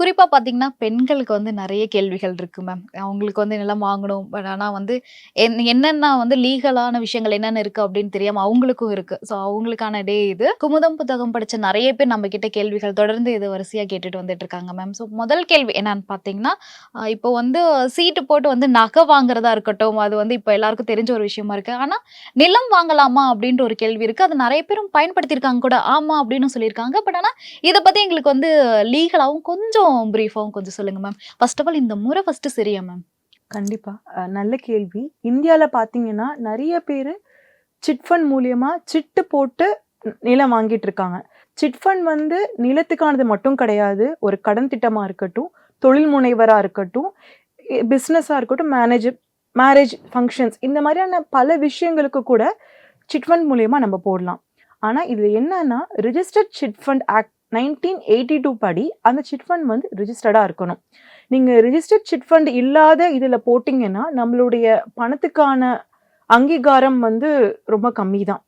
குறிப்பா பார்த்தீங்கன்னா, பெண்களுக்கு வந்து நெறைய கேள்விகள் இருக்கு மேம். அவங்களுக்கு வந்து நிலம் வாங்கணும். பட் ஆனா வந்து என்னென்ன வந்து லீகலான விஷயங்கள் என்னென்ன இருக்கு அப்படின்னு தெரியாம அவங்களுக்கும் இருக்கு. ஸோ அவங்களுக்கான டே இது. குமுதம் புத்தகம் படிச்ச நெறைய பேர் நம்ம கிட்ட கேள்விகள் தொடர்ந்து இது வரிசையா கேட்டுட்டு வந்துட்டு இருக்காங்க மேம். ஸோ முதல் கேள்வி என்னன்னு பார்த்தீங்கன்னா, இப்போ வந்து சீட்டு போட்டு வந்து நகை வாங்குறதா இருக்கட்டும், அது வந்து இப்ப எல்லாருக்கும் தெரிஞ்ச ஒரு விஷயமா இருக்கு. ஆனா, நிலம் வாங்கலாமா அப்படின்ற ஒரு கேள்வி இருக்கு. அது நெறைய பேரும் பயன்படுத்தியிருக்காங்க கூட. ஆமா அப்படின்னு சொல்லியிருக்காங்க. பட் ஆனா, இத பத்தி எங்களுக்கு வந்து லீகலாவும் கொஞ்சம் பிரீஃபாவும் கொஞ்சம் சொல்லுங்க மேம். ஃபர்ஸ்ட் ஆஃப் ஆல் இந்த முறை ஃபர்ஸ்ட் சரியா மேம்? கண்டிப்பா. நல்ல கேள்வி. இந்தியால பார்த்தீங்கன்னா, நெறைய பேரு சிட் ஃபண்ட் மூலியமா சிட்டு போட்டு நிலம் வாங்கிட்டு இருக்காங்க. சிட் ஃபண்ட் வந்து நிலத்துக்கானது மட்டும் கிடையாது. ஒரு கடன் திட்டமா இருக்கட்டும், தொழில் முனைவரா இருக்கட்டும், பிசினஸா இருக்கட்டும், மேரேஜ் ஃபங்ஷன்ஸ் இந்த மாதிரியான பல விஷயங்களுக்கு கூட சிட் ஃபண்ட் மூலியமா நம்ம போடலாம். ஆனா இதுல என்னன்னா, ரிஜிஸ்டர்ட் சிட் ஃபண்ட் ஆக்ட் 1982 படி அந்த சிட் ஃபண்ட் வந்து ரிஜிஸ்டர்டா இருக்கணும். நீங்க ரிஜிஸ்டர்ட் சிட் ஃபண்ட் இல்லாத இதுல போட்டீங்கன்னா, நம்மளுடைய பணத்துக்கான அங்கீகாரம் வந்து ரொம்ப கம்மி தான்.